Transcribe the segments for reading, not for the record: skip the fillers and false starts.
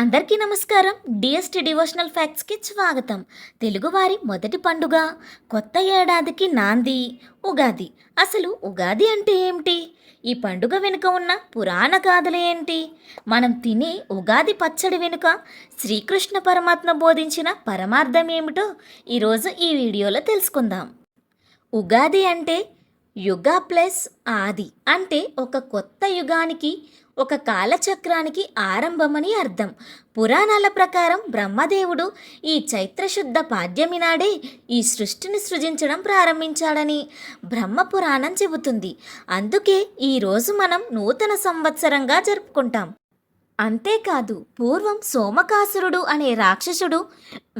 అందరికీ నమస్కారం. DST devotional ఫ్యాక్ట్స్కి స్వాగతం. తెలుగువారి మొదటి పండుగ, కొత్త ఏడాదికి నాంది ఉగాది. అసలు ఉగాది అంటే ఏమిటి? ఈ పండుగ వెనుక ఉన్న పురాణ గాథలు ఏంటి? మనం తినే ఉగాది పచ్చడి వెనుక శ్రీకృష్ణ పరమాత్మ బోధించిన పరమార్థం ఏమిటో ఈరోజు ఈ వీడియోలో తెలుసుకుందాం. ఉగాది అంటే యుగ ప్లస్ ఆది, అంటే ఒక కొత్త యుగానికి, ఒక కాలచక్రానికి ఆరంభమని అర్థం. పురాణాల ప్రకారం బ్రహ్మదేవుడు ఈ చైత్రశుద్ధ పాడ్యమి నాడే ఈ సృష్టిని సృజించడం ప్రారంభించాడని బ్రహ్మపురాణం చెబుతుంది. అందుకే ఈరోజు మనం నూతన సంవత్సరంగా జరుపుకుంటాం. అంతేకాదు, పూర్వం సోమకాసురుడు అనే రాక్షసుడు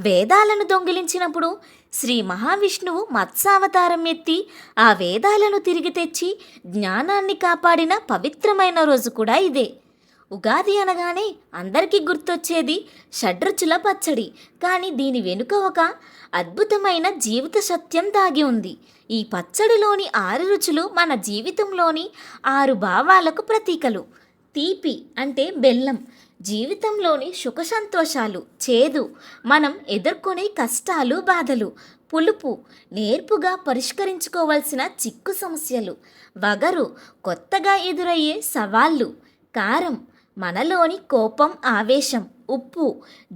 వేదాలను దొంగిలించినప్పుడు శ్రీ మహావిష్ణువు మత్స్యావతారం ఎత్తి ఆ వేదాలను తిరిగి తెచ్చి జ్ఞానాన్ని కాపాడిన పవిత్రమైన రోజు కూడా ఇదే. ఉగాది అనగానే అందరికీ గుర్తొచ్చేది షడ్రుచుల పచ్చడి. కానీ దీని వెనుక ఒక అద్భుతమైన జీవిత సత్యం దాగి ఉంది. ఈ పచ్చడిలోని 6 రుచులు మన జీవితంలోని 6 భావాలకు ప్రతీకలు. తీపి అంటే బెల్లం, జీవితంలోని సుఖ సంతోషాలు. చేదు, మనం ఎదుర్కొనే కష్టాలు బాధలు. పులుపు, నేర్పుగా పరిష్కరించుకోవాల్సిన చిక్కు సమస్యలు. వగరు, కొత్తగా ఎదురయ్యే సవాళ్ళు. కారం, మనలోని కోపం ఆవేశం. ఉప్పు,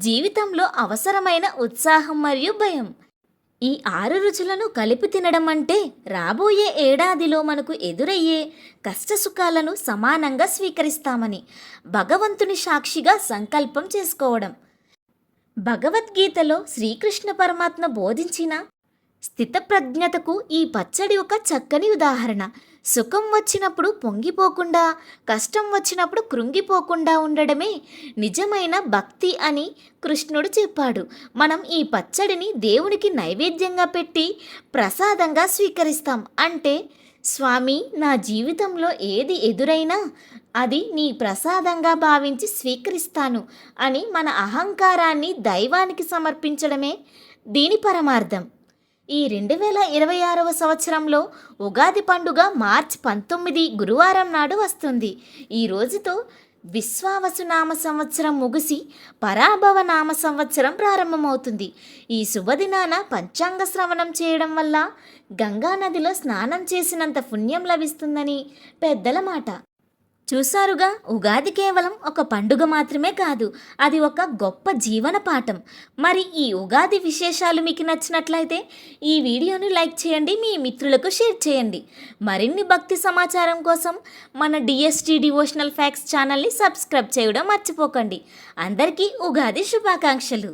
జీవితంలో అవసరమైన ఉత్సాహం మరియు భయం. ఈ 6 రుచులను కలిపి తినడం అంటే రాబోయే ఏడాదిలో మనకు ఎదురయ్యే కష్టసుఖాలను సమానంగా స్వీకరిస్తామని భగవంతుని సాక్షిగా సంకల్పం చేసుకోవడం. భగవద్గీతలో శ్రీకృష్ణ పరమాత్మ బోధించిన స్థితప్రజ్ఞతకు ఈ పచ్చడి ఒక చక్కని ఉదాహరణ. సుఖం వచ్చినప్పుడు పొంగిపోకుండా, కష్టం వచ్చినప్పుడు కృంగిపోకుండా ఉండడమే నిజమైన భక్తి అని కృష్ణుడు చెప్పాడు. మనం ఈ పచ్చడిని దేవునికి నైవేద్యంగా పెట్టి ప్రసాదంగా స్వీకరిస్తాం. అంటే, స్వామి, నా జీవితంలో ఏది ఎదురైనా అది నీ ప్రసాదంగా భావించి స్వీకరిస్తాను అని మన అహంకారాన్ని దైవానికి సమర్పించడమే దీని పరమార్థం. ఈ 2026వ సంవత్సరంలో ఉగాది పండుగ మార్చి 19 గురువారం నాడు వస్తుంది. ఈ రోజుతో విశ్వావసునామ సంవత్సరం ముగిసి పరాభవ నామ సంవత్సరం ప్రారంభమవుతుంది. ఈ శుభదినాన పంచాంగ శ్రవణం చేయడం వల్ల గంగానదిలో స్నానం చేసినంత పుణ్యం లభిస్తుందని పెద్దల మాట. చూసారుగా, ఉగాది కేవలం ఒక పండుగ మాత్రమే కాదు, అది ఒక గొప్ప జీవన పాఠం. మరి ఈ ఉగాది విశేషాలు మీకు నచ్చినట్లయితే ఈ వీడియోని లైక్ చేయండి, మీ మిత్రులకు షేర్ చేయండి. మరిన్ని భక్తి సమాచారం కోసం మన డిఎస్టి డివోషనల్ ఫ్యాక్ట్స్ ఛానల్ని సబ్స్క్రైబ్ చేయడం మర్చిపోకండి. అందరికీ ఉగాది శుభాకాంక్షలు.